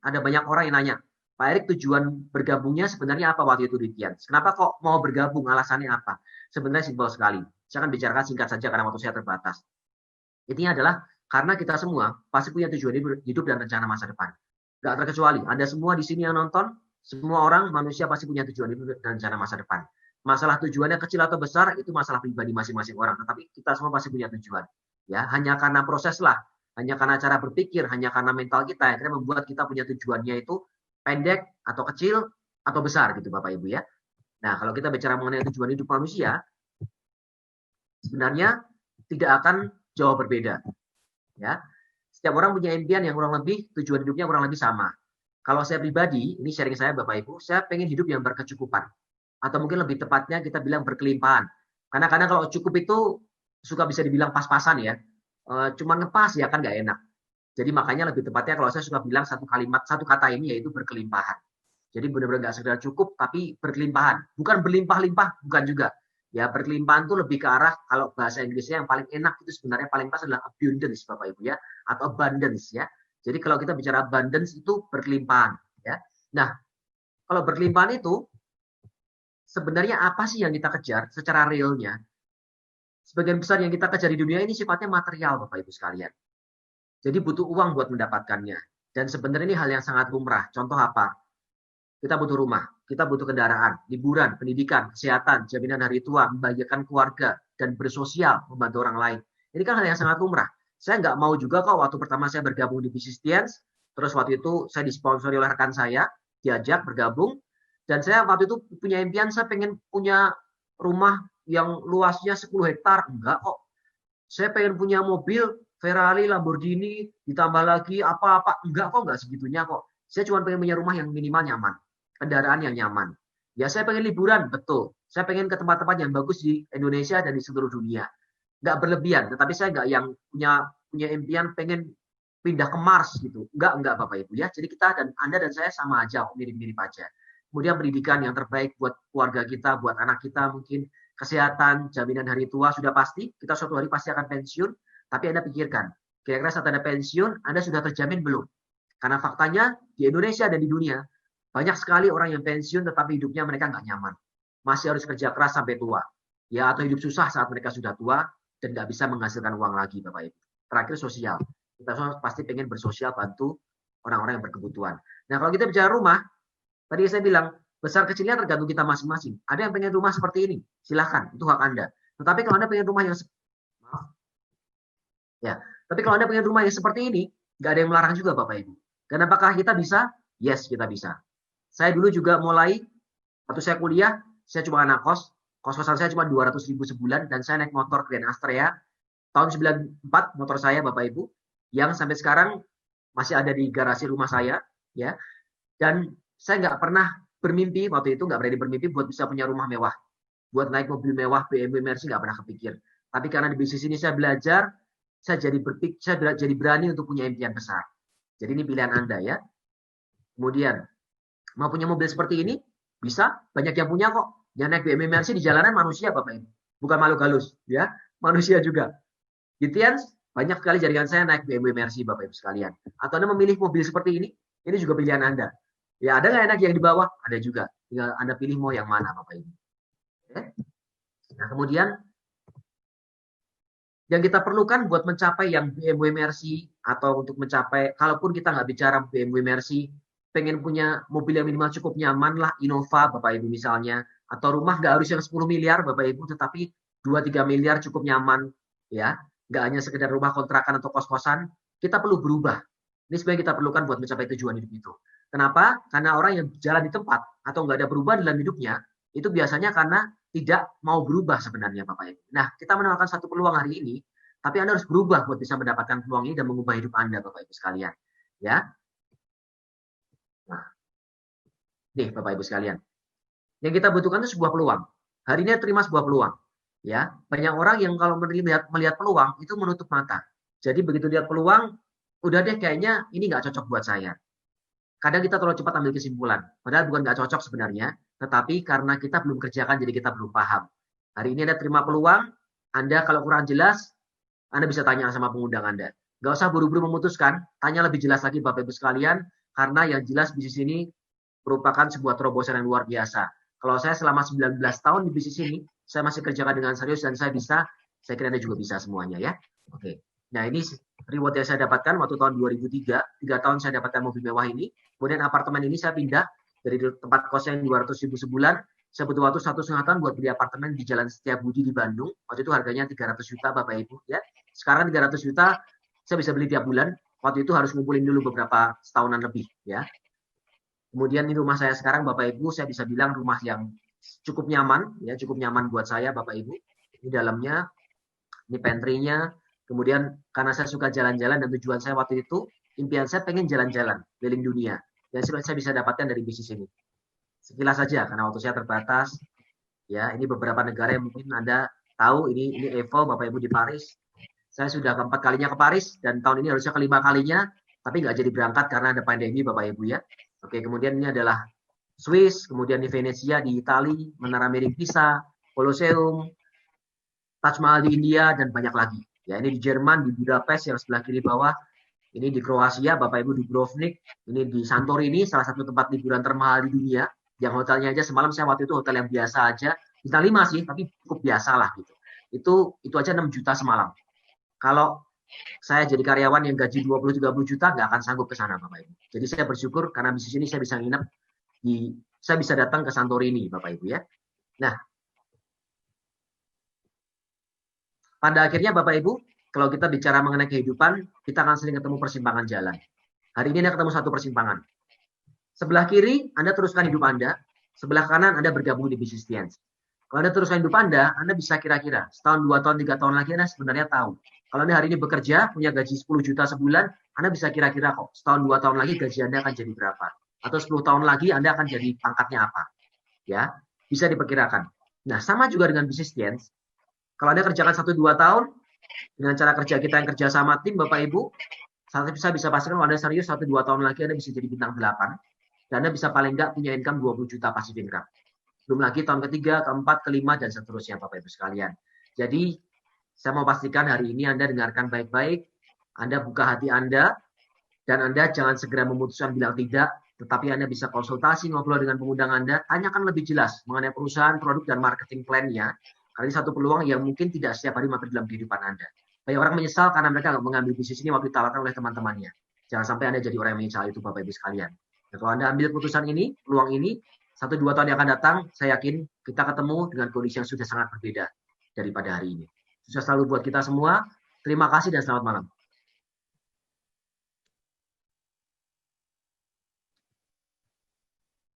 ada banyak orang yang nanya, Pak Erik tujuan bergabungnya sebenarnya apa waktu itu di Tians? Kenapa kok mau bergabung? Alasannya apa? Sebenarnya simpel sekali. Saya akan bicarakan singkat saja karena waktu saya terbatas. Intinya adalah karena kita semua pasti punya tujuan hidup dan rencana masa depan. Gak terkecuali, Anda semua di sini yang nonton, semua orang manusia pasti punya tujuan hidup dan rencana masa depan. Masalah tujuannya kecil atau besar itu masalah pribadi masing-masing orang, tetapi kita semua pasti punya tujuan. Ya, hanya karena proses lah, hanya karena cara berpikir, hanya karena mental kita akhirnya membuat kita punya tujuannya itu pendek atau kecil atau besar gitu Bapak Ibu ya. Nah, kalau kita bicara mengenai tujuan hidup manusia, sebenarnya tidak akan jauh berbeda. Ya, setiap orang punya impian yang kurang lebih tujuan hidupnya kurang lebih sama. Kalau saya pribadi, ini sharing saya Bapak Ibu, saya pengen hidup yang berkecukupan. Atau mungkin lebih tepatnya kita bilang berkelimpahan. Karena kadang kalau cukup itu suka bisa dibilang pas-pasan ya. Cuman ngepas ya kan nggak enak. Jadi makanya lebih tepatnya kalau saya suka bilang satu kalimat, satu kata ini yaitu berkelimpahan. Jadi benar-benar nggak sekedar cukup, tapi berkelimpahan. Bukan berlimpah-limpah, bukan juga. Ya berkelimpahan itu lebih ke arah kalau bahasa Inggrisnya yang paling enak itu sebenarnya paling pas adalah abundance Bapak Ibu ya, atau abundance ya. Jadi kalau kita bicara abundance itu berkelimpahan ya. Nah, kalau berkelimpahan itu sebenarnya apa sih yang kita kejar secara realnya? Sebagian besar yang kita kejar di dunia ini sifatnya material Bapak Ibu sekalian. Jadi butuh uang buat mendapatkannya. Dan sebenarnya ini hal yang sangat lumrah. Contoh apa? Kita butuh rumah, kita butuh kendaraan, liburan, pendidikan, kesehatan, jaminan hari tua, membahagiakan keluarga, dan bersosial, membantu orang lain. Ini kan hal yang sangat lumrah. Saya nggak mau juga kok waktu pertama saya bergabung di Business Tians, terus waktu itu saya disponsori oleh rekan saya, diajak bergabung, dan saya waktu itu punya impian, saya pengen punya rumah yang luasnya 10 hektar. Enggak kok. Saya pengen punya mobil, Ferrari, Lamborghini, ditambah lagi apa-apa. Enggak kok, enggak segitunya kok. Saya cuma pengen punya rumah yang minimal nyaman, kendaraan yang nyaman. Ya saya pengen liburan, betul. Saya pengen ke tempat-tempat yang bagus di Indonesia dan di seluruh dunia. Nggak berlebihan, tetapi saya nggak yang punya impian pengen pindah ke Mars gitu. Enggak Bapak Ibu ya. Jadi kita dan Anda dan saya sama aja, mirip-mirip aja. Kemudian pendidikan yang terbaik buat keluarga kita, buat anak kita mungkin, kesehatan, jaminan hari tua sudah pasti, kita suatu hari pasti akan pensiun, tapi Anda pikirkan, kira-kira saat Anda pensiun, Anda sudah terjamin belum? Karena faktanya di Indonesia dan di dunia, banyak sekali orang yang pensiun tetapi hidupnya mereka nggak nyaman. Masih harus kerja keras sampai tua. Ya, atau hidup susah saat mereka sudah tua dan nggak bisa menghasilkan uang lagi, Bapak Ibu. Terakhir sosial. Kita semua pasti pengen bersosial bantu orang-orang yang berkebutuhan. Nah, kalau kita bicara rumah, tadi saya bilang, besar kecilnya tergantung kita masing-masing. Ada yang pengen rumah seperti ini, silahkan, itu hak Anda. Tetapi kalau Anda pengen rumah yang maaf, ya, tapi kalau Anda pengen rumah yang seperti ini, nggak ada yang melarang juga Bapak Ibu. Dan apakah kita bisa? Yes, kita bisa. Saya dulu juga mulai, waktu saya kuliah, saya cuma anak kos, kos-kosan saya cuma 200.000 sebulan, dan saya naik motor Grand Astrea, tahun 94 motor saya Bapak Ibu, yang sampai sekarang masih ada di garasi rumah saya, ya. Dan saya nggak pernah bermimpi, waktu itu nggak berani bermimpi buat bisa punya rumah mewah, buat naik mobil mewah, BMW Mercy nggak pernah kepikir. Tapi karena di bisnis ini saya belajar, saya jadi berani untuk punya impian besar. Jadi ini pilihan Anda ya. Kemudian, mau punya mobil seperti ini? Bisa, banyak yang punya kok. Yang naik BMW Mercy di jalanan manusia Bapak Ibu. Bukan makhluk halus, ya. Manusia juga. Di Tians, banyak sekali jaringan saya naik BMW Mercy Bapak Ibu sekalian. Atau Anda memilih mobil seperti ini juga pilihan Anda. Ya, ada nggak enak yang di bawah? Ada juga. Tinggal Anda pilih mau yang mana Bapak Ibu. Oke. Nah, kemudian yang kita perlukan buat mencapai yang BMW Mercy atau untuk mencapai, kalaupun kita nggak bicara BMW Mercy, pengen punya mobil yang minimal cukup nyaman lah, Innova Bapak Ibu misalnya, atau rumah nggak harus yang 10 miliar Bapak Ibu, tetapi 2-3 miliar cukup nyaman, ya, nggak hanya sekedar rumah kontrakan atau kos-kosan, kita perlu berubah. Ini sebenarnya kita perlukan buat mencapai tujuan hidup itu. Kenapa? Karena orang yang jalan di tempat atau nggak ada perubahan dalam hidupnya, itu biasanya karena tidak mau berubah sebenarnya Bapak Ibu. Nah, kita menawarkan satu peluang hari ini, tapi Anda harus berubah buat bisa mendapatkan peluang ini dan mengubah hidup Anda Bapak Ibu sekalian. Ya. Nah, nih Bapak Ibu sekalian. Yang kita butuhkan itu sebuah peluang. Hari ini terima sebuah peluang. Ya, banyak orang yang kalau melihat peluang itu menutup mata. Jadi begitu lihat peluang, udah deh kayaknya ini nggak cocok buat saya. Kadang kita terlalu cepat ambil kesimpulan. Padahal bukan nggak cocok sebenarnya, tetapi karena kita belum kerjakan jadi kita belum paham. Hari ini Anda terima peluang, Anda kalau kurang jelas, Anda bisa tanya sama pengundang Anda. Nggak usah buru-buru memutuskan, tanya lebih jelas lagi Bapak Ibu sekalian. karena yang jelas bisnis ini merupakan sebuah terobosan yang luar biasa. Kalau saya selama 19 tahun di bisnis ini, saya masih kerjakan dengan serius dan saya bisa, saya kira Anda juga bisa semuanya ya. Oke. Nah, ini reward yang saya dapatkan waktu tahun 2003, 3 tahun saya dapatkan mobil mewah ini. Kemudian apartemen ini saya pindah dari tempat kos yang 200.000 sebulan, saya butuh waktu 1,5 tahun buat beli apartemen di Jalan Setiabudi di Bandung. Waktu itu harganya 300 juta Bapak Ibu ya. Sekarang 300 juta saya bisa beli tiap bulan. Waktu itu harus ngumpulin dulu beberapa setahunan lebih ya. Kemudian di rumah saya sekarang Bapak Ibu, saya bisa bilang rumah yang cukup nyaman ya, cukup nyaman buat saya Bapak Ibu. Ini dalamnya, ini pantry-nya. Kemudian karena saya suka jalan-jalan dan tujuan saya waktu itu, impian saya pengen jalan-jalan keliling dunia. Dan saya bisa dapatkan dari bisnis ini. Sekilas saja karena waktu saya terbatas. Ya, ini beberapa negara yang mungkin Anda tahu, ini Evo Bapak Ibu di Paris. Saya sudah keempat kalinya ke Paris dan tahun ini harusnya kelima kalinya, tapi nggak jadi berangkat karena ada pandemi Bapak Ibu ya. Oke, kemudian ini adalah Swiss, kemudian di Venezia, di Itali, Menara Miring Pisa, Colosseum, Taj Mahal di India, dan banyak lagi. Ya, ini di Jerman, di Budapest yang sebelah kiri bawah. Ini di Kroasia, Bapak Ibu Dubrovnik. Ini di Santorini, salah satu tempat liburan termahal di dunia. Yang hotelnya aja semalam saya waktu itu hotel yang biasa aja. Bintang 5 sih, tapi cukup biasa lah gitu. Itu aja 6 juta semalam. Kalau saya jadi karyawan yang gaji 20-30 juta, nggak akan sanggup ke sana Bapak Ibu. Jadi saya bersyukur karena bisnis ini saya bisa nginep saya bisa datang ke Santorini Bapak Ibu ya. Nah, pada akhirnya Bapak Ibu, kalau kita bicara mengenai kehidupan, kita akan sering ketemu persimpangan jalan. Hari ini Anda ketemu satu persimpangan. Sebelah kiri Anda teruskan hidup Anda, sebelah kanan Anda bergabung di bisnis Tians. Kalau Anda teruskan hidup Anda bisa kira-kira setahun, 2 tahun, 3 tahun lagi Anda sebenarnya tahu. Kalau Anda hari ini bekerja, punya gaji 10 juta sebulan, Anda bisa kira-kira kok, setahun 2 tahun lagi gaji Anda akan jadi berapa. Atau 10 tahun lagi Anda akan jadi pangkatnya apa. Ya, bisa diperkirakan. Nah, sama juga dengan bisnis Tians. Kalau Anda kerjakan 1-2 tahun, dengan cara kerja kita yang kerja sama tim, Bapak Ibu, saya bisa pastikan kalau Anda serius 1-2 tahun lagi Anda bisa jadi bintang 8. Dan Anda bisa paling nggak punya income 20 juta pasif income. Belum lagi tahun ketiga, keempat, kelima, dan seterusnya Bapak Ibu sekalian. Jadi, saya mau pastikan hari ini Anda dengarkan baik-baik, Anda buka hati Anda, dan Anda jangan segera memutuskan bilang tidak, tetapi Anda bisa konsultasi, ngobrol dengan pengundang Anda, tanyakan lebih jelas mengenai perusahaan, produk, dan marketing plan-nya. Karena ini satu peluang yang mungkin tidak setiap hari mampir dalam kehidupan Anda. Banyak orang menyesal karena mereka nggak mengambil bisnis ini waktu ditawarkan oleh teman-temannya. Jangan sampai Anda jadi orang yang menyesal itu Bapak Ibu sekalian. Nah, kalau Anda ambil keputusan ini, peluang ini, 1-2 tahun yang akan datang, saya yakin kita ketemu dengan kondisi yang sudah sangat berbeda daripada hari ini. Sukses selalu buat kita semua. Terima kasih dan selamat malam.